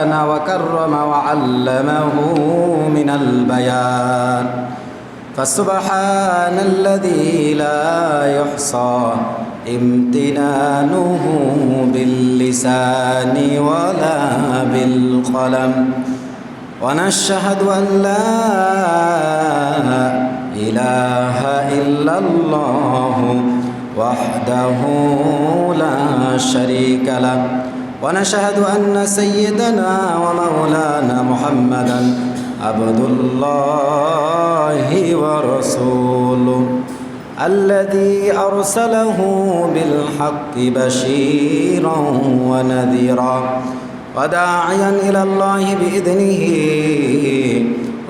شان وكرم وعلمه من البيان فسبحان الذي لا يحصى امتنانه باللسان ولا بالقلم ونشهد أن لا إله إلا الله وحده لا شريك له ونشهد أن سيدنا ومولانا محمدا عبد الله ورسوله الذي أرسله بالحق بشيرا ونذيرا وداعيا إلى الله بإذنه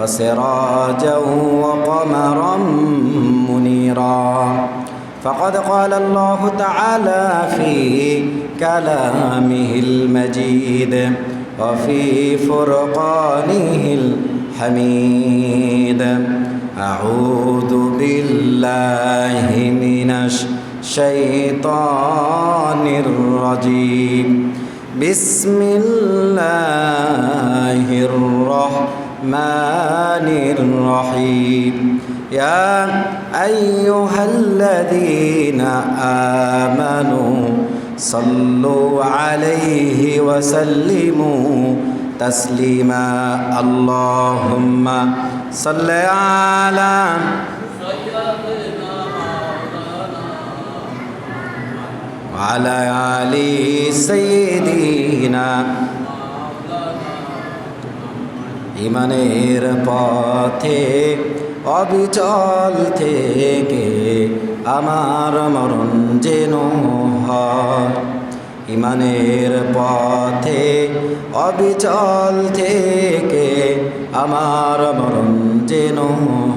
وسراجا وقمرا منيرا فقد قال الله تعالى في كلامه المجيد وفي فرقانه الحميد أعوذ بالله من الشيطان الرجيم بسم الله الرحمن الرحيم يا أيها الذين آمنوا صلوا عليه وسلموا تسليما اللهم صل على وعلى آل سيدنا ইমানের পথে অবিচল থেকে আমার মরণ যেন হয় ইমানের পথে অবিচল থেকে আমার মরণ যেন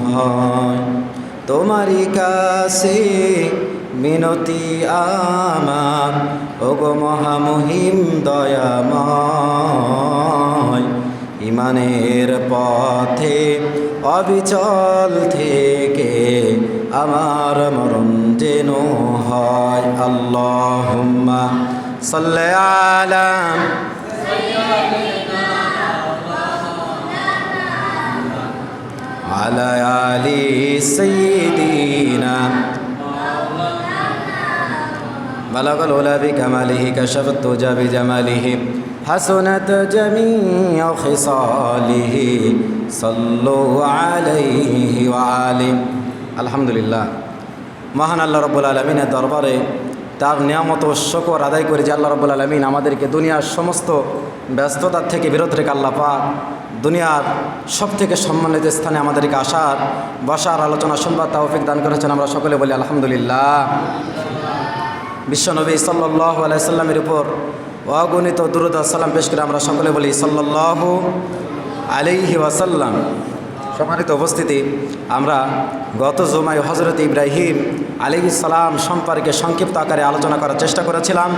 হয় তোমারই কাছে মিনতি আমার ওগো মহামহিম দয়াময় ইমানের পথে অবিচল থেকে আমার মরণ যেন হয় আল্লাহুম্মা সাল্লি আলা আলা আলি সাইয়্যিদিনা বালাগাল উলা বিকামালিহি কাশাফাত তুজা বিজামালিহি حسنت جميع خصاله صلوا عليه وآله আলহামদুলিল্লাহ মহান আল্লাহ রাব্বুল আলামিনের দরবারে তার নিয়ামত ও শুকর আদায় করে যে আল্লাহ রাব্বুল আলামিন আমাদেরকে দুনিয়ার সমস্ত ব্যস্ততার থেকে বিরত রেখে আল্লাহ পাক দুনিয়ার সবথেকে সম্মানিত স্থানে আমাদেরকে আসার বসার আলোচনা শুনবার তৌফিক দান করেছেন আমরা সকলে বলি আলহামদুলিল্লাহ বিশ্বনবী সাল্লাল্লাহু আলাইহি সাল্লামের উপর অগণিত দুরূদ ও সালাম পেশ করে আমরা সকলে বলি সাল্লাল্লাহু আলাইহি ওয়াসাল্লাম সম্মানিত উপস্থিতি আমরা গত জুমায় হযরত ইব্রাহিম আলাইহিস সালাম সম্পর্কে সংক্ষিপ্ত আকারে আলোচনা করার চেষ্টা করেছিলাম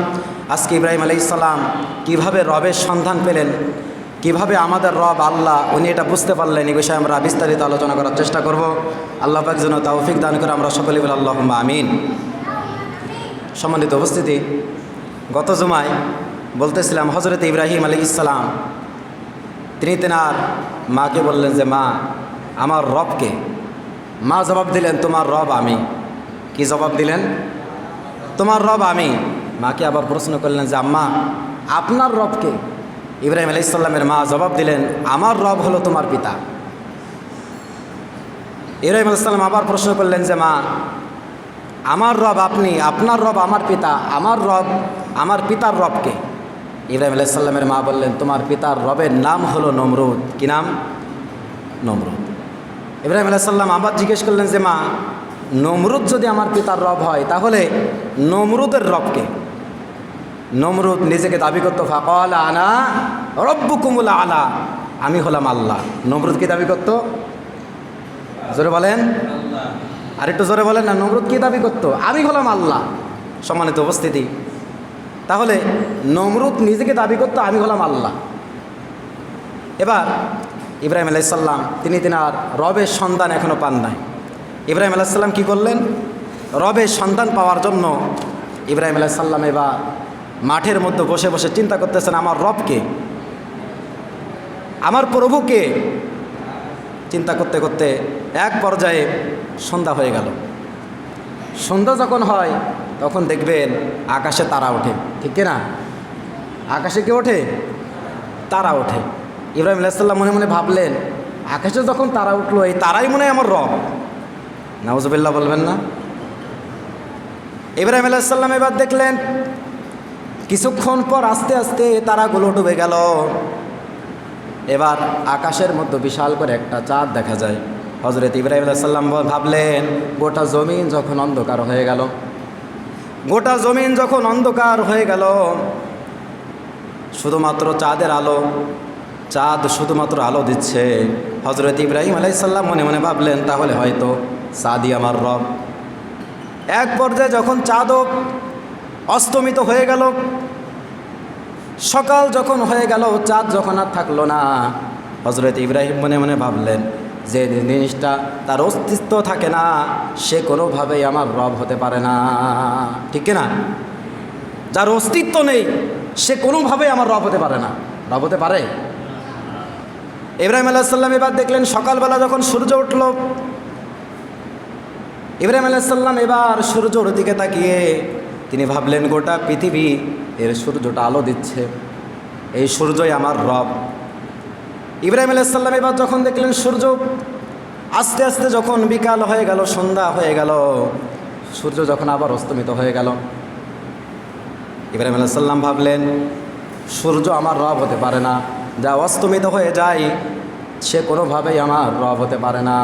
আজকে ইব্রাহিম আলাইহিস সালাম কীভাবে রবের সন্ধান পেলেন কিভাবে আমাদের রব আল্লাহ উনি এটা বুঝতে পারলেন এই বিষয়ে আমরা বিস্তারিত আলোচনা করার চেষ্টা করব আল্লাহ পাক যেন তৌফিক দান করে আমরা সকলে বলি আল্লাহুম্মা আমিন সম্মানিত উপস্থিতি গত জুমায় বলতেছিলাম হযরত ইব্রাহিম আলাইহিস সালাম তিনি তেনার মাকে বললেন যে মা আমার রবকে মা জবাব দিলেন তোমার রব আমি কি জবাব দিলেন তোমার রব আমি মাকে আবার প্রশ্ন করলেন যে আম্মা আপনার রবকে ইব্রাহিম আলাইহিস সালামের মা জবাব দিলেন আমার রব হলো তোমার পিতা ইব্রাহিম আলাইহিস সালাম আবার প্রশ্ন করলেন যে মা আমার রব আপনি আপনার রব আমার পিতা আমার রব আমার পিতার রবকে ইব্রাহিম আলাইহিস সালামের মা বললেন তোমার পিতার রবের নাম হলো নমরুদ কি নাম নমরুদ ইব্রাহিম আলাইহিস সালাম আবার জিজ্ঞেস করলেন যে মা নমরুদ যদি আমার পিতার রব হয় তাহলে নমরুদের রবকে নমরুদ নিজেকে দাবি করতো ফাকাল আনা রব্বুকুমুল আলা আমি হলাম আল্লাহ নমরুদ কি দাবি করতো জোরে বলেন আর একটু জোরে বলেন না নমরুদ কি দাবি করতো আমি হলাম আল্লাহ সম্মানিত উপস্থিতি তাহলে নমরুদ নিজেকে দাবি করতো আমি হলাম আল্লাহ এবার ইব্রাহিম আলাইহিস সালাম তিনি তেনার রবের সন্ধান এখনও পান নাই ইব্রাহিম আলাইহিস সালাম কী করলেন রবের সন্ধান পাওয়ার জন্য ইব্রাহিম আলাইহিস সালাম এবার মাঠের মধ্যে বসে বসে চিন্তা করতেছেন আমার রবকে আমার প্রভুকে চিন্তা করতে করতে এক পর্যায়ে সন্ধ্যা হয়ে গেল। সন্ধ্যা যখন হয় তখন দেখবেন আকাশে তারা ওঠে, ঠিক কিনা? আকাশে কে ওঠে? তারা ওঠে। ইব্রাহিম আলাইহিস সালাম মনে মনে ভাবলেন, আকাশে যখন তারা উঠলো, এই তারাই মনে হয় আমার রব। নাউজুবিল্লাহ বলবেন না? ইব্রাহিম আলাইহিস সালাম এবার দেখলেন কিছুক্ষণ পর আস্তে আস্তে তারাগুলো ডুবে গেল। এবার আকাশের মধ্যে বিশাল করে একটা চাঁদ দেখা যায়। হযরত ইব্রাহিম আলাইহিস সালাম ভাবলেন, গোটা জমিন যখন অন্ধকার হয়ে গেল, গোটা জমিন যখন অন্ধকার হয়ে গেল, শুধুমাত্র চাঁদের আলো, চাঁদ শুধুমাত্র আলো দিচ্ছে। হযরত ইব্রাহিম আলাইহিস সালাম মনে মনে ভাবলেন, তাহলে হয়তো চাঁদই আমার রব। এক পর্যায়ে যখন চাঁদও অস্তমিত হয়ে গেল, সকাল যখন হয়ে গেল, চাঁদ যখন আর থাকলো না, হযরত ইব্রাহিম মনে মনে ভাবলেন, যে জিনিসটা তার অস্তিত্ব থাকে না সে কোনোভাবেই আমার রব হতে পারে না, ঠিক না? যার অস্তিত্ব নেই সে কোনোভাবেই আমার রব হতে পারে না। রব হতে পারে? ইব্রাহিম আলাইহিস সালাম এবার দেখলেন সকালবেলা যখন সূর্য উঠল, ইব্রাহিম আলাইহিস সালাম এবার সূর্যের দিকে তাকিয়ে তিনি ভাবলেন, গোটা পৃথিবী এর সূর্যটা আলো দিচ্ছে, এই সূর্যই আমার রব। ইব্রাহিম আলাইহিস সালাম এবার যখন দেখলেন সূর্য আস্তে আস্তে যখন বিকাল হয়ে গেল, সন্ধ্যা হয়ে গেল, সূর্য যখন আবার অস্তমিত হয়ে গেল, ইব্রাহিম আলাইহিস সালাম ভাবলেন, সূর্য আমার রব হতে পারে না, যা অস্তমিত হয়ে যায় সে কোনোভাবেই আমার রব হতে পারে না।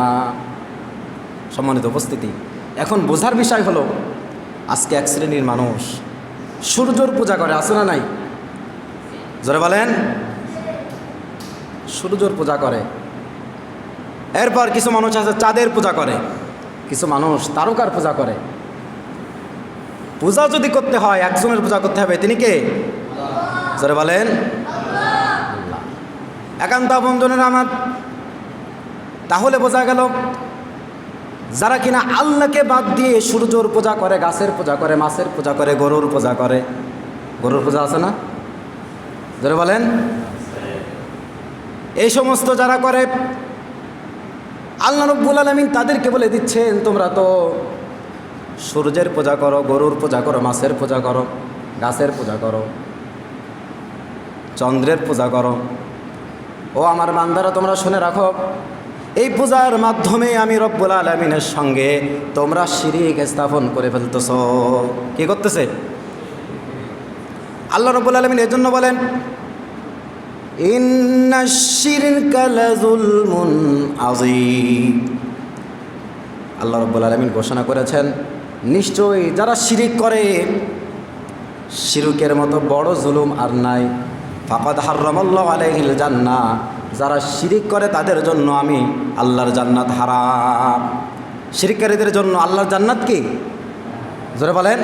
সম্মানিত উপস্থিতি, এখন বোঝার বিষয় হলো, আজকে এক শ্রেণীর মানুষ সূর্যর পূজা করে, আছে না নাই? জোরে বলেন। সূর্যর পূজা করে। এরপর কিছু মানুষ আছে চাঁদের পূজা করে, কিছু মানুষ তারকার পূজা করে। পূজা যদি করতে হয় একজনের পূজা করতে হবে, তিনি কে? জোরে বলেন। একান্ত আপনজনের আমার। তাহলে বোঝা গেল যারা কিনা আল্লাহকে বাদ দিয়ে সূর্যর পূজা করে, গাছের পূজা করে, মাছের পূজা করে, গরুর পূজা করে। গরুর পূজা আছে না? জোরে বলেন। এই সমস্ত যারা করে, আল্লাহ রাব্বুল আলামিন তাদেরকে বলে দিচ্ছেন, তোমরা তো সূর্যের পূজা করো, গরুর পূজা করো, মাছের পূজা করো, গাছের পূজা করো, চন্দ্রের পূজা করো। ও আমার বান্দারা, তোমরা শুনে রাখো, এই পূজার মাধ্যমে আমি রব্বুল আলামিনের সঙ্গে তোমরা শিরিক স্থাপন করে ফেলতেছ। কি করতেছে? আল্লাহ রব্বুল আলামিন এজন্য বলেন, ইন্নাশ শিরকা লাযুলমুন আযীম। আল্লাহ রব্বুল আলামিন ঘোষণা করেছেন, নিশ্চয়ই যারা শিরিক করে, শিরকের মতো বড় জুলুম আর নাই। ফাকাদ হারামাল্লাহু আলাইহিল জান্নাহ, যারা শিরিক করে তাদের জন্য আমি আল্লাহর জান্নাত হারাম। শিরিককারীদের জন্য আল্লাহর জান্নাত কি? জোরে বলেন।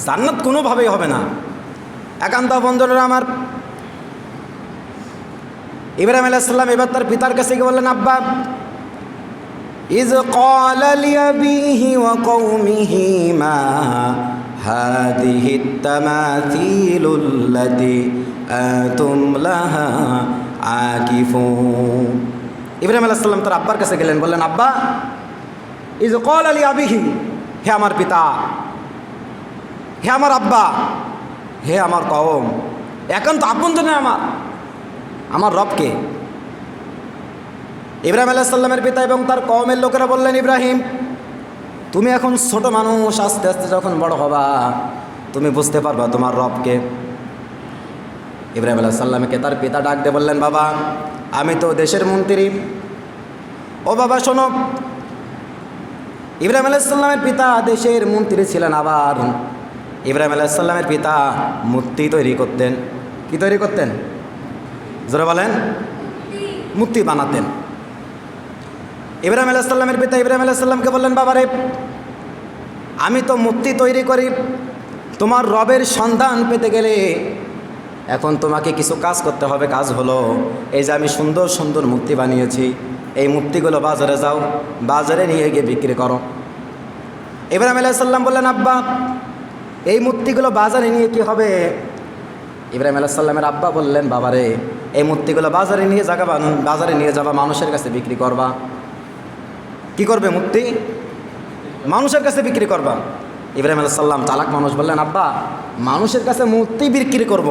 জান্নাত কোনোভাবেই হবে না। একান্ত বন্ধুরা আমার, ইব্রাহিম আলাইহিস সালাম এবার তার পিতার কাছে গিয়ে বললেন, আব্বা, ইয ক্বালা লিআবিহি ওয়া কওমিহি মা হাযিহি তামাথিলুল্লাতী আনতুম লাহা আকিফুন। ইব্রাহিম আলাইহিস সালাম তার আব্বার কাছে গেলেন, বললেন, আব্বা, ইয ক্বালা লিআবিহি, হে আমার পিতা, হে আমার আব্বা, হে আমার কওম, একান্ত আপনজন আমার রবকে। ইব্রাহিম আলাইহিস সালামের পিতা এবং তার কওমের লোকেরা বললেন, ইব্রাহিম, তুমি এখন ছোট মানুষ, আস্তে আস্তে যখন বড় হবা তুমি বুঝতে পারবা তোমার রবকে। ইব্রাহিম আলাইহিস সালামকে তার পিতা ডাক দিয়ে বললেন, বাবা, আমি তো দেশের মন্ত্রী। ও বাবা শোনো, ইব্রাহিম আলাইহিস সালামের পিতা দেশের মন্ত্রী ছিলেন, আবার ইব্রাহিম আলাইহিস সালামের পিতা মূর্তি তৈরি করতেন। কি তৈরি করতেন? জোরে বলেন। মূর্তি বানাতেন। ইব্রাহিম আলাইহিস সালামের পিতা ইব্রাহিম আলাইহিস সালামকে বললেন, বাবারে, আমি তো মূর্তি তৈরি করি, তোমার রবের সন্ধান পেতে গেলে এখন তোমাকে কিছু কাজ করতে হবে। কাজ হলো, এই যে আমি সুন্দর সুন্দর মূর্তি বানিয়েছি, এই মূর্তিগুলো বাজারে যাও, বাজারে নিয়ে গিয়ে বিক্রি করো। ইব্রাহিম আলাইহিস সালাম বললেন, আব্বা, এই মূর্তিগুলো বাজারে নিয়ে কি হবে? ইব্রাহিম আলাইহিস সালামের আব্বা বললেন, বাবারে, এই মূর্তিগুলো বাজারে নিয়ে যাবা মানুষের কাছে বিক্রি করবা। কি করবে? মূর্তি মানুষের কাছে বিক্রি করবা। ইব্রাহিম আলাইহিস সালাম চালাক মানুষ, বললেন আব্বা মানুষের কাছে মূর্তি বিক্রি করব,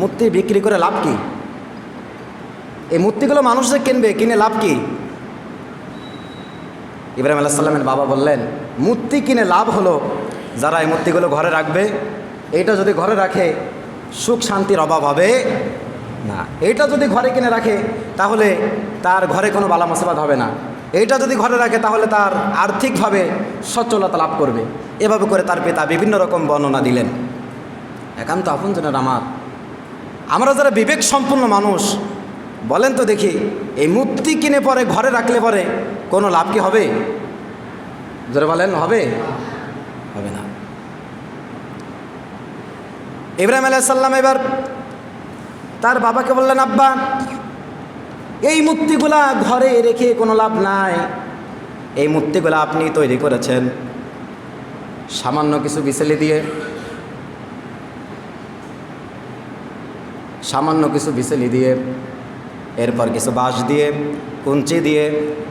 মূর্তি বিক্রি করে লাভ কি? এই মূর্তিগুলো মানুষ যে কিনবে, কিনে লাভ কি? ইব্রাহিম আলাইহিস সালামের বাবা বললেন মূর্তি কিনে লাভ হলো যারা এই মূর্তিগুলো ঘরে রাখবে, এইটা যদি ঘরে রাখে সুখ শান্তির অভাব হবে না। এইটা যদি ঘরে কিনে রাখে তাহলে তার ঘরে কোনো বালা মুসিবত হবে না। এইটা যদি ঘরে রাখে তাহলে তার আর্থিকভাবে সচ্ছলতা লাভ করবে। এভাবে করে তার পিতা বিভিন্ন রকম বর্ণনা দিলেন। একান্ত আপনজনের আমরা যারা বিবেক সম্পন্ন মানুষ, বলেন তো দেখি, এই মূর্তি কিনে পরে ঘরে রাখলে পরে কোনো লাভ কি হবে? যারা বলেন হবে? হবে না। ইব্রাহিম আলাইহিস সালাম এবার তার বাবাকে বললেন আব্বা এই মূর্তিগুলা ঘরে রেখে কোনো লাভ নাই, এই মূর্তিগুলা আপনি তৈরি করেছেন সামান্য কিছু বিচেলি দিয়ে, এরপর কিছু বাঁশ দিয়ে, কুঞ্চি দিয়ে,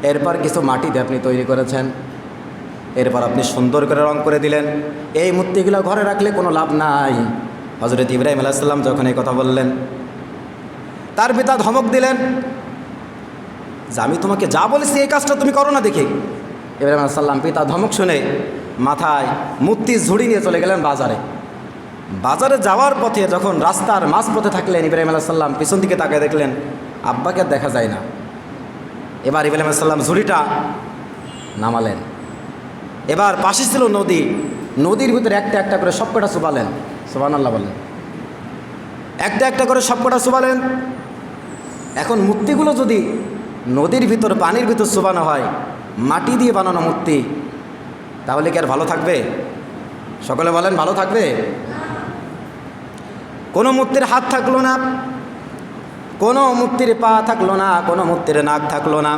এরপর কিছু মাটি দিয়ে আপনি তৈরি করেছেন। এরপর আপনি সুন্দর করে রং করে দিলেন। এই মূর্তিগুলো ঘরে রাখলে কোনো লাভ নাই। হযরত ইব্রাহিম আলাইহিস সালাম যখন এই কথা বললেন, তার পিতা ধমক দিলেন যে আমি তোমাকে যা বলেছি এই কাজটা তুমি করো না দেখি। ইব্রাহিম আলাইহিস সালাম পিতা ধমক শুনে মাথায় মূর্তি ঝুড়ি নিয়ে চলে গেলেন বাজারে যাওয়ার পথে যখন রাস্তার মাঝপথে থাকলেন, ইব্রাহিম আলাইহিস সালাম পিছন দিকে তাকিয়ে দেখলেন আব্বাকে দেখা যায় না। এবার ইব্রাহিম আলাইহিস সালাম ঝুড়িটা নামালেন। এবার পাশে ছিল নদীর ভিতরে একটা একটা করে সবকটা চুবালেন। সুবহানাল্লাহ বলেন। একটা একটা করে সবকটা চুবালেন। এখন মূর্তিগুলো যদি নদীর ভিতর পানির ভিতর চুবানো হয়, মাটি দিয়ে বানানো মূর্তি, তাহলে কি আর ভালো থাকবে? সকলে বলেন ভালো থাকবে? কোনো মূর্তির হাত থাকলো না, কোনো মূর্তির পা থাকলো না, কোনো মূর্তির নাক থাকলো না।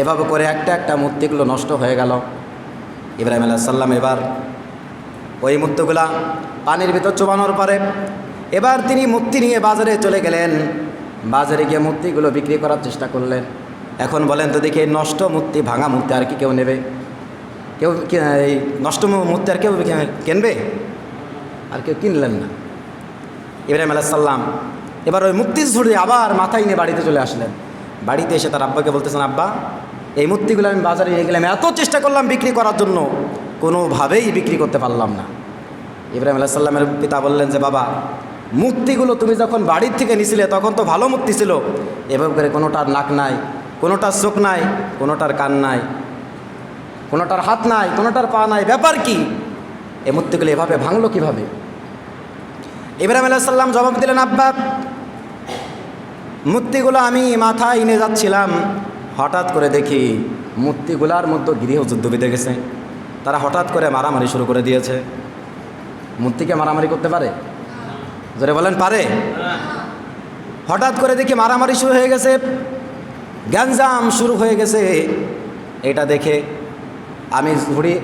এভাবে করে একটা একটা মূর্তিগুলো নষ্ট হয়ে গেল। ইব্রাহিম আলাইহিস সালাম এবার ওই মূর্তিগুলা পানির ভিতর চুবানোর পরে এবার তিনি মূর্তি নিয়ে বাজারে চলে গেলেন। বাজারে গিয়ে মূর্তিগুলো বিক্রি করার চেষ্টা করলেন। এখন বলেন তো দেখি, নষ্ট মূর্তি, ভাঙা মূর্তি আর কি কেউ নেবে? এই নষ্ট মূর্তি আর কেউ কিনবে? আর কেউ কিনলেন না। ইব্রাহিম আলাইহিস সালাম এবার ওই মূর্তির ঝুড়ি আবার মাথায় নিয়ে বাড়িতে চলে আসলেন। বাড়িতে এসে তার আব্বাকে বলতেছেন আব্বা এই মূর্তিগুলো আমি বাজারে নিয়ে গেলাম, এত চেষ্টা করলাম বিক্রি করার জন্য, কোনোভাবেই বিক্রি করতে পারলাম না। ইব্রাহিম আলাইহিস সালামের পিতা বললেন যে বাবা মূর্তিগুলো তুমি যখন বাড়ির থেকে নিছিলে তখন তো ভালো মূর্তি ছিল, এভাবে করে কোনোটার নাক নাই, কোনোটার চোখ নাই, কোনোটার কান নাই, কোনোটার হাত নাই, কোনোটার পা নাই, ব্যাপার কি? এই মূর্তিগুলো এভাবে ভাঙলো কিভাবে? ইব্রাহিম আলাইহিস সালাম জবাব দিলেন আব্বা মূর্তিগুলো আমি মাথায় নিয়ে যাচ্ছিলাম, হঠাৎ করে দেখি মূর্তিগুলার মধ্যে গৃহযুদ্ধ বেঁধে গেছে। তারা হঠাৎ করে মারামারি শুরু করে দিয়েছে। মূর্তিকে মারামারি করতে পারে? জোরে বলেন পারে? হঠাৎ করে দেখি মারামারি শুরু হয়ে গেছে, গ্যাঞ্জাম শুরু হয়ে গেছে। এটা দেখে আমি ঝুড়ি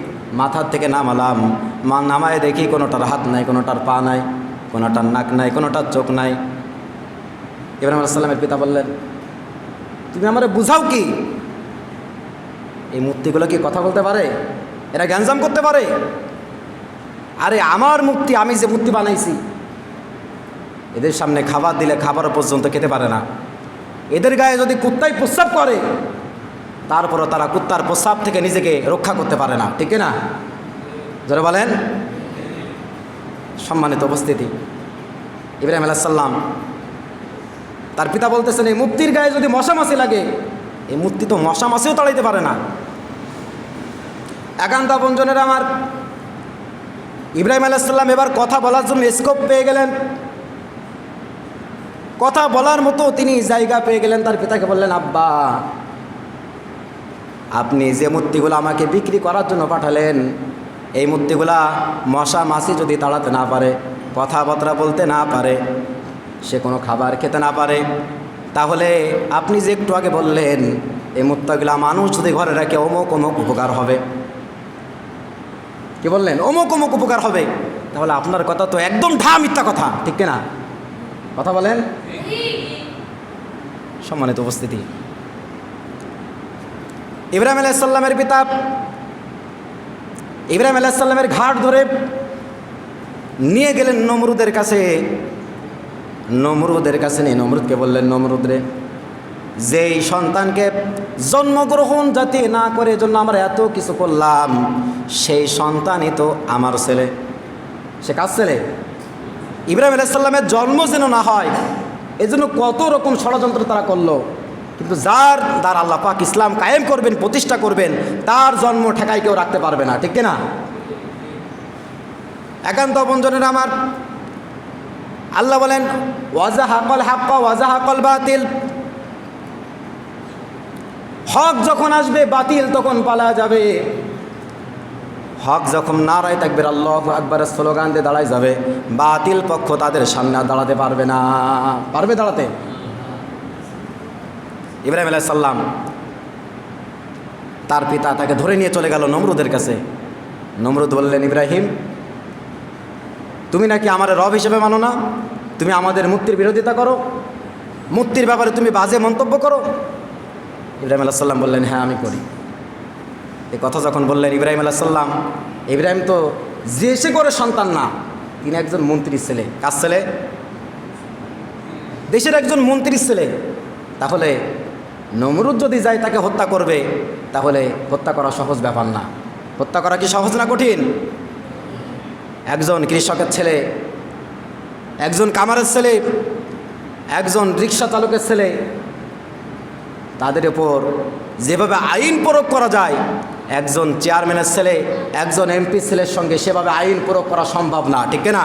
মাথার থেকে নামালাম। নামায় দেখি কোনোটার হাত নাই, কোনোটার পা নাই, কোনোটার নাক নাই, কোনোটার চোখ নাই। ইব্রাহিম আলাইহিস সালামের পিতা বললেন তুমি আমারে বুঝাও কি? এই মূর্তিগুলো কি কথা বলতে পারে? এরা গ্যাঞ্জাম করতে পারে? আরে আমার মূর্তি, আমি যে মূর্তি বানাইছি, এদের সামনে খাবার দিলে খাবার পর্যন্ত খেতে পারে না। এদের গায়ে যদি কুত্তাই প্রস্রাব করে তারপরও তারা কুত্তার প্রস্রাব থেকে নিজেকে রক্ষা করতে পারে না, ঠিক না? যারা বলেন। সম্মানিত উপস্থিতি, ইব্রাহিম আলাইহিস সালাম তার পিতা বলতেছেন এই মূর্তির গায়ে যদি মশা মাছি লাগে, এই মূর্তি তো মশা মাছিও তাড়াইতে পারে না। একান্ত আপনজনেরা আমার, ইব্রাহিম আলাইহিস সালাম এবার কথা বলার জন্য স্কোপ পেয়ে গেলেন, কথা বলার মতো তিনি জায়গা পেয়ে গেলেন। তার পিতাকে বললেন আব্বা আপনি যে মূর্তিগুলো আমাকে বিক্রি করার জন্য পাঠালেন, এই মূর্তিগুলা মশা মাছি যদি তাড়াতে না পারে, কথাবার্তা বলতে না পারে, সে কোনো খাবার খেতে না পারে, তাহলে আপনি যে একটু আগে বললেন এই মূর্তিগুলা মানুষ যদি ঘরে রাখে অমুক অমুক উপকার হবে, কি বললেন? অমুক অমুক উপকার হবে। তাহলে আপনার কথা তো একদম মিথ্যা কথা, ঠিক না? কথা বলেন। সম্মানিত উপস্থিতি, ইব্রাহিম আলাইহিস সালামের পিতা ইব্রাহিম আলাইহিস সালামের ঘাট ধরে নিয়ে গেলেন নমরুদের কাছে। নমরুদের কাছে নিয়ে নমরুদকে বললেন, নমরুদ রে, যেই সন্তানকে জন্মগ্রহণ যাতে না করে জন্য আমরা এত কিছু করলাম, সেই সন্তানই তো আমার ছেলে। সে কার ছেলে? ইব্রাহিম আলাইহিস সালামের জন্ম যেন না হয় এজন্য কত রকম ষড়যন্ত্র তারা করলো, কিন্তু যার দ্বার আল্লাহ পাক ইসলাম কায়েম করবেন, প্রতিষ্ঠা করবেন, তার জন্ম ঠেকাই কেউ রাখতে পারবে না, ঠিক কিনা? একান্ত বন্ধুদের আমার, আল্লাহ বলেন ওয়াজাহাকাল হাক্কা ওয়াজাহাকাল বাতিল, হক যখন আসবে বাতিল তখন পালা যাবে। হক যখন নারায়ে তাকবীর আল্লাহু আকবারের স্লোগান দিয়ে দাঁড়ায় যাবে, বাতিল পক্ষ তাদের সামনে দাঁড়াতে পারবে না। পারবে দাঁড়াতে? ইব্রাহিম আলাইহিস সালাম তার পিতা তাকে ধরে নিয়ে চলে গেল নমরুদের কাছে। নমরুদ বললেন, ইব্রাহিম, তুমি নাকি আমার রব হিসেবে মানো না, তুমি আমাদের মূর্তির বিরোধিতা করো, মূর্তির ব্যাপারে তুমি বাজে মন্তব্য করো। ইব্রাহিম আলাইহিস সালাম বললেন, হ্যাঁ আমি করি। এই কথা যখন বললেন ইব্রাহিম আলাইহিস সালাম, ইব্রাহিম তো যে সে করে সন্তান না, তিনি একজন মন্ত্রীর ছেলে। কার ছেলে? দেশের একজন মন্ত্রীর ছেলে। তাহলে নমরুদ যদি যায় তাকে হত্যা করবে, তাহলে হত্যা করা সহজ ব্যাপার না। হত্যা করা কি সহজ না কঠিন? একজন কৃষকের ছেলে, একজন কামারের ছেলে, একজন রিক্সা চালকের ছেলে, তাদের উপর যেভাবে আইন প্রয়োগ করা যায়, একজন চেয়ারম্যানের ছেলে, একজন এমপি ছেলের সঙ্গে সেভাবে আইন প্রয়োগ করা সম্ভব না, ঠিক না?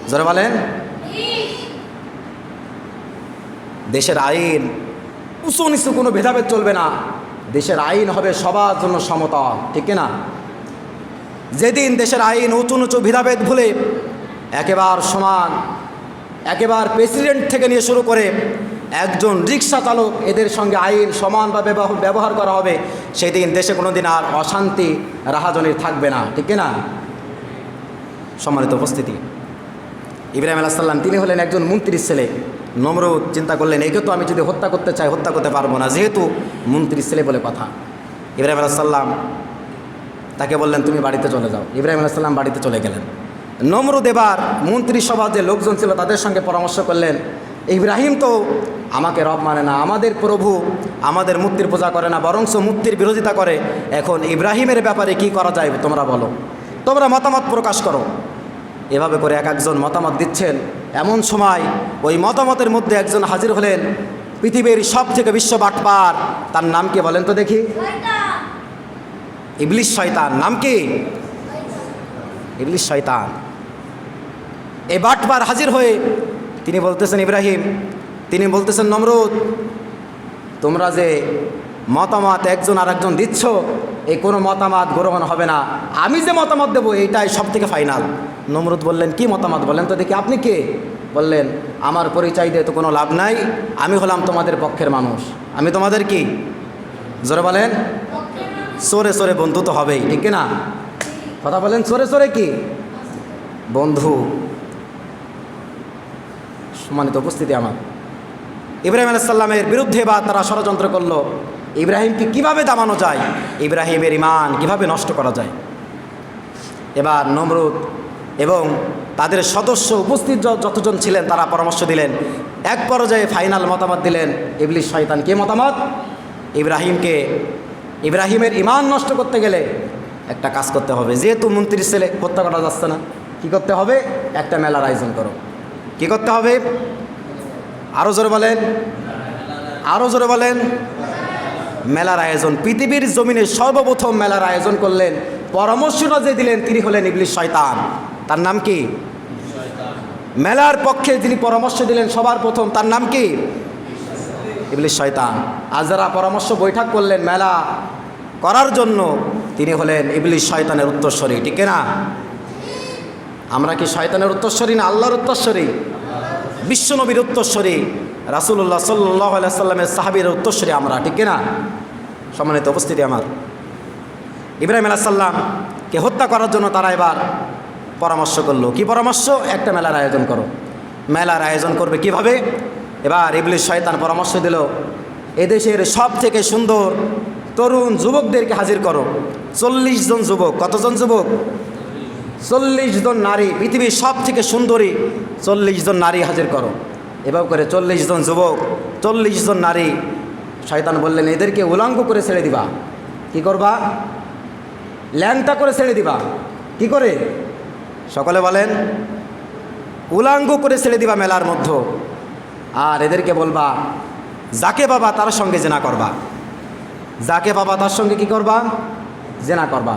জোরে বলেন। দেশের আইন উঁচু নিচু কোনো ভেদাভেদ চলবে না। দেশের আইন হবে সবার জন্য সমতল, ঠিক না? যেদিন দেশের আইন উঁচু নিচু ভেদাভেদ ভুলে একেবারে সমান, একেবারে প্রেসিডেন্ট থেকে নিয়ে শুরু করে একজন রিক্সা চালক, এদের সঙ্গে আইন সমানভাবে ব্যবহার করা হবে, সেদিন দেশে কোনো দিন আর অশান্তি রাহাজনির থাকবে না, ঠিক না? সম্মানিত উপস্থিতি, ইব্রাহিম আলাইহিস সালাম তিনি হলেন একজন মন্ত্রীর ছেলে। নমরুদ চিন্তা করলেন, একে তো আমি যদি হত্যা করতে চাই হত্যা করতে পারবো না, যেহেতু মন্ত্রীর ছেলে বলে কথা। ইব্রাহিম আলাইহিস সালাম তাকে বললেন, তুমি বাড়িতে চলে যাও। ইব্রাহিম আলাইহিস সালাম বাড়িতে চলে গেলেন। নমরুদ এবার মন্ত্রিসভার যে লোকজন ছিল তাদের সঙ্গে পরামর্শ করলেন, ইব্রাহিম তো আমাকে রব মানে না, আমাদের প্রভু, আমাদের মূর্তির পূজা করে না, বরঞ্চ মূর্তির বিরোধিতা করে। এখন ইব্রাহিমের ব্যাপারে কি করা যায় তোমরা বলো, তোমরা মতামত প্রকাশ করো। এভাবে করে এক একজন মতামত দিচ্ছেন। এমন সময় ওই মতামতের মধ্যে একজন হাজির হলেন, পৃথিবীর সব থেকে বিশ্ব বাটপার, তার নাম কি বলেন তো দেখি? ইবলিস শয়তান। নাম কি? ইবলিস শয়তান। এই বাটপার হাজির হয়ে তিনি বলতেছেন, ইব্রাহিম, তিনি বলতেছেন, নমরুদ, তোমরা যে মতামত একজন আর একজন দিচ্ছ, এই কোনো মতামত গ্রহণ হবে না, আমি যে মতামত দেবো এইটাই সব থেকে ফাইনাল। নমরুদ বললেন, কি মতামত বলেন তো দেখি? আপনি কে? বললেন, আমার পরিচয় দিয়ে তো কোনো লাভ নাই, আমি হলাম তোমাদের পক্ষের মানুষ। আমি তোমাদের কি? জোরে বলেন। সরে সরে বন্ধু তো হবেই, ঠিক না? কথা বলেন, সরে সরে কি বন্ধু? সম্মানিত উপস্থিতি আমার, ইব্রাহিম আলাইহিস সালামের বিরুদ্ধে বা তারা ষড়যন্ত্র করলো, ইব্রাহিমকে কিভাবে দামানো যায়, ইব্রাহিমের ঈমান কিভাবে নষ্ট করা যায়। এবার নমরুদ এবং তাদের সদস্য উপস্থিত যতজন ছিলেন তারা পরামর্শ দিলেন। এক পর্যায়ে ফাইনাল মতামত দিলেন ইবলিস শয়তান। কে মতামত? ইব্রাহিমের ঈমান নষ্ট করতে গেলে একটা কাজ করতে হবে, যেহেতু মন্ত্রীর ছেলে হত্যা করা যাচ্ছে না, কি করতে হবে? একটা মেলার আয়োজন করো। কি করতে হবে? আরও জোরে বলেন, আরও জোরে বলেন। মেলার আয়োজন। পৃথিবীর জমিনে সর্বপ্রথম মেলার আয়োজন করলেন, পরামর্শটা যে দিলেন তিনি হলেন ইবলিস শয়তান। তার নাম কি? মেলার পক্ষে যিনি পরামর্শ দিলেন সবার প্রথম, তার নাম কি? ইবলিস শয়তান। আর যারা পরামর্শ বৈঠক করলেন মেলা করার জন্য, তিনি হলেন ইবলিস শয়তানের উত্তরস্বরী, ঠিক না? আমরা কি শয়তানের উত্তরস্বরী না আল্লাহর উত্তরস্বরী? বিশ্বনবীর উত্তরস্বরী, রাসূলুল্লাহ সাল্লাল্লাহু আলাইহি সাল্লামের সাহাবীর উত্তরস্বরী আমরা, ঠিক না? সম্মানিত উপস্থিতি আমার, ইব্রাহিম আলাইহিস সালামকে হত্যা করার জন্য তারা এবার পরামর্শ করলো। কি পরামর্শ? একটা মেলার আয়োজন করো। মেলার আয়োজন করবে কিভাবে। এবার ইবলিস শয়তান পরামর্শ দিল, এদেশের সব থেকে সুন্দর তরুণ যুবকদেরকে হাজির করো। 40 জন যুবক। কতজন যুবক? 40 জন নারী, পৃথিবীর সব থেকে সুন্দরী 40 জন নারী হাজির করো। এভাবে করে 40 জন যুবক, 40 জন নারী। শয়তান বললেন, এদেরকে উলঙ্গ করে ছেড়ে দিবা। কি করবা? ল্যাংটা করে ছেড়ে দিবা। কি করে? সকলে বলেন, উলঙ্গ করে ছেড়ে দিবা মেলার মধ্যে। আর এদেরকে বলবা, যাকে বাবা তার সঙ্গে জেনা করবা। যাকে বাবা তার সঙ্গে কি করবা? জেনা করবা।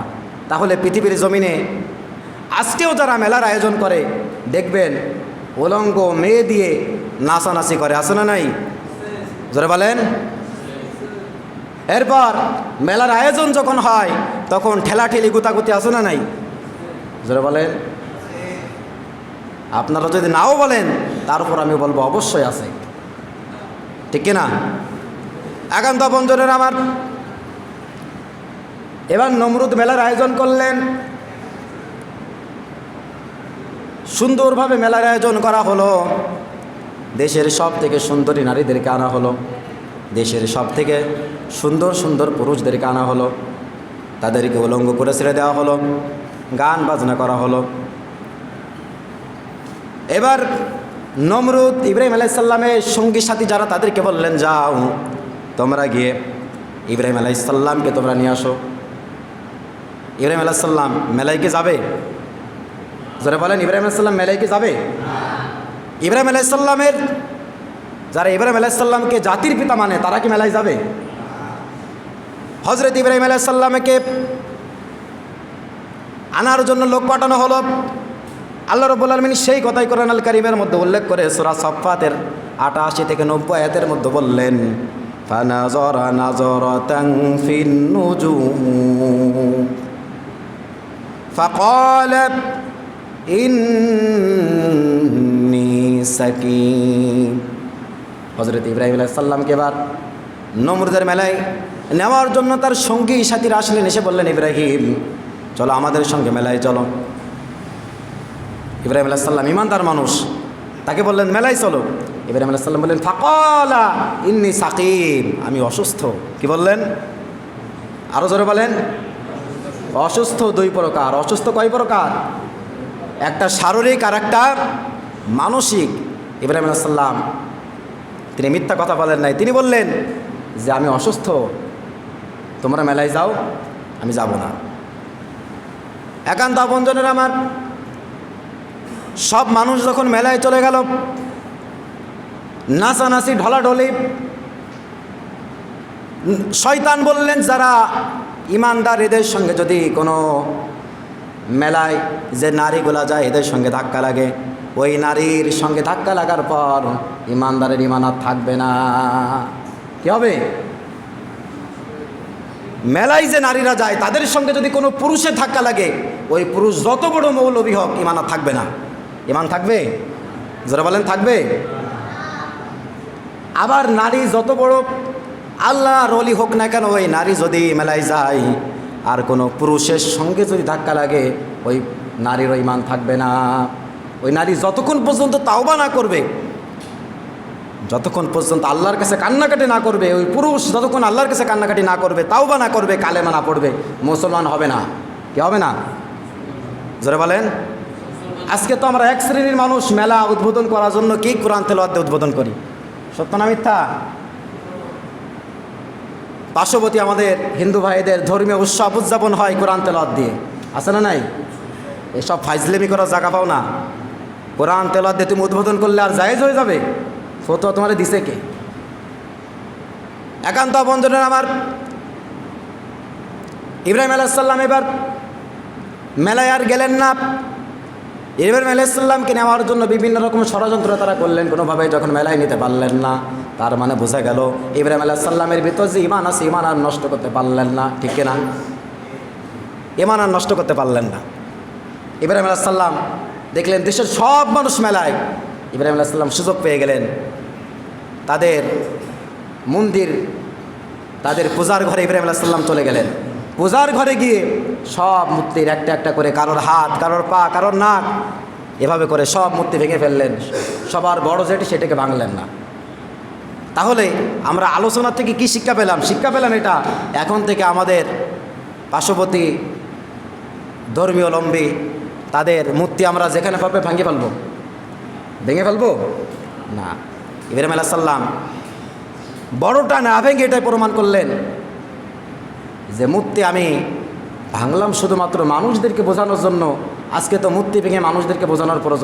তাহলে পৃথিবীর জমিনে আজকেও যারা মেলার আয়োজন করে দেখবেন উলঙ্গ মেয়ে দিয়ে নাচানাচি করে, আছে না নাই? জোরে বলেন। এরপর মেলার আয়োজন যখন হয় তখন ঠেলাঠেলি গুতাগুতি, আছে না নাই? জোরে বলেন। আপনারা যদি নাও বলেন তারপর আমি বলবো অবশ্যই আছে, ঠিক কিনা? একান্ত বন্ধুরা আমার, এবার নমরুদ মেলার আয়োজন করলেন। সুন্দরভাবে মেলার আয়োজন করা হলো। দেশের সব থেকে সুন্দরী নারীদেরকে আনা হলো, দেশের সব থেকে সুন্দর সুন্দর পুরুষদেরকে আনা হলো, তাদেরকে উলঙ্গ করে ছেড়ে দেওয়া হলো, গান বাজনা করা হলো। এবার নমরুদ ইব্রাহিম আলাইহিস সালামের সঙ্গী সাথী যারা, তাদেরকে বললেন, যাও তোমরা গিয়ে ইব্রাহিম আলাইহিস সালামকে তোমরা নিয়ে আসো। ইব্রাহিম আলাইহিস সালাম মেলাইকে যাবে? যারা বলেন, ইব্রাহিম আলাইহিস সালাম মেলাইকে যাবে? ইব্রাহিম আলাইহিস সালামের যারা ইব্রাহিম আলাইহিস সালামকে জাতির পিতা মানে, তারা কি মেলায় যাবে? হযরত ইব্রাহিম আলাইহিস সালামকে আনার জন্য লোক পাঠানো হলো। আল্লাহ রাব্বুল আলামিন সেই কথাই কোরআন আল কারীমের মধ্যে উল্লেখ করে সূরা সাফফাতের 88 থেকে 90 আয়াতের মধ্যে বললেন, ফানাযারা নাযারাতান ফিন নুজুম ফাকালা ইন্নী সাকিম। হযরত ইব্রাহিম আলাইহিস সালামকে এবার নমরুদের মেলায় নেওয়ার জন্য তার সঙ্গী সাথীরা আসলেন, এসে বললেন, ইব্রাহিম চলো আমাদের সঙ্গে মেলায় চলো। ইব্রাহিম আলাইহিস সালাম ইমানদার মানুষ, তাকে বললেন মেলায় চলো। ইব্রাহিম আলাইহিস সালাম বললেন, ফাকালা ইন্নী সাকিম, আমি অসুস্থ। কি বললেন? আরও জোরে বলেন। অসুস্থ দুই প্রকার। অসুস্থ কয় প্রকার? একটা শারীরিক আর একটা মানসিক। ইব্রাহিম আলাইহিস সালাম তিনি মিথ্যা কথা বলেন নাই, তিনি বললেন যে আমি অসুস্থ, তোমরা মেলায় যাও, আমি যাব না। একান্ত আপনজনের আমার, সব মানুষ যখন মেলায় চলে গেল, নাচানাচি ঢলাঢলি, শয়তান বললেন, যারা ইমানদার এদের সঙ্গে যদি কোনো মেলায় যে নারীগুলা যায় এদের সঙ্গে ধাক্কা লাগে, ওই নারীর সঙ্গে ধাক্কা লাগার পর ইমানদারের ইমান আর থাকবে না। কি হবে? মেলায় যে নারীরা যায় তাদের সঙ্গে যদি কোনো পুরুষের ধাক্কা লাগে, ওই পুরুষ যত বড় মৌলবী হোক ইমান আর থাকবে না। ইমান থাকবে? যারা বলেন থাকবে। আবার নারী যত বড় আল্লাহর ওলি হোক না কেন, ওই নারী যদি মেলায় যায় আর কোনো পুরুষের সঙ্গে যদি ধাক্কা লাগে, ওই নারীর ইমান থাকবে না। ওই নারী যতক্ষণ পর্যন্ত তাওবা না করবে, যতক্ষণ পর্যন্ত আল্লাহর কাছে কান্নাকাটি না করবে, ওই পুরুষ যতক্ষণ আল্লাহর কাছে কান্নাকাটি না করবে, তাওবা না করবে, কালেমা না পড়বে, মুসলমান হবে না। কি হবে না? যারা বলেন। আজকে তো আমরা এক শ্রেণীর মানুষ মেলা উদ্বোধন করার জন্য কি কোরআন তেলাওয়াত দিয়ে উদ্বোধন করি, সত্য না মিথ্যা? পার্শ্ববর্তী আমাদের হিন্দু ভাইদের ধর্মীয় উৎসব উদযাপন হয় কোরআন তেলাওয়াত দিয়ে, আছে না নাই? এসব ফাইজলেমি করার জায়গা পাও না। কোরআন তেলাওয়াত দিয়ে তুমি উদ্বোধন করলে আর জায়েজ হয়ে যাবে? ফতোয়া তোমার দিছে কে? একান্ত বন্ধুরা আমার, ইব্রাহিম আলাইহিস সালাম এবার মেলায় আর গেলেন না। ইব্রাহিম আলাইহিস সালামকে নেওয়ার জন্য বিভিন্ন রকম ষড়যন্ত্র তারা করলেন, কোনোভাবে যখন মেলায় নিতে পারলেন না, তার মানে বোঝা গেল ইব্রাহিম আলাইহিস সালামের ভিতর যে ইমান আছে, ইমান আর নষ্ট করতে পারলেন না। ঠিক কিনা? ইমান আর নষ্ট করতে পারলেন না। ইব্রাহিম আলাইহিস সালাম দেখলেন দেশের সব মানুষ মেলায়, ইব্রাহিম আলাইহিস সালাম সুযোগ পেয়ে গেলেন। তাদের মন্দির, তাদের পূজার ঘরে ইব্রাহিম আলাইহিস সালাম চলে গেলেন। পূজার ঘরে গিয়ে সব মূর্তির একটা একটা করে, কারোর হাত, কারোর পা, কারোর নাক, এভাবে করে সব মূর্তি ভেঙে ফেললেন, সবার বড় যেটি সেটাকে ভাঙলেন না। তাহলে আমরা আলোচনা থেকে কি শিক্ষা পেলাম? শিক্ষা পেলাম এটা, এখন থেকে আমাদের পার্শ্ববর্তী ধর্মীয়লম্বী তাদের মূর্তি আমরা যেখানে পাবে ভেঙে ফেলবো না। ইব্রাহিম আলাইহিস সালাম বড়টা না ভেঙে এটাই প্রমাণ করলেন যে মূর্তি আমি ভাঙলাম শুধুমাত্র মানুষদেরকে বোঝানোর জন্য। আজকে তো মূর্তি ভেঙে মানুষদেরকে বোঝানোর প্রয়োজন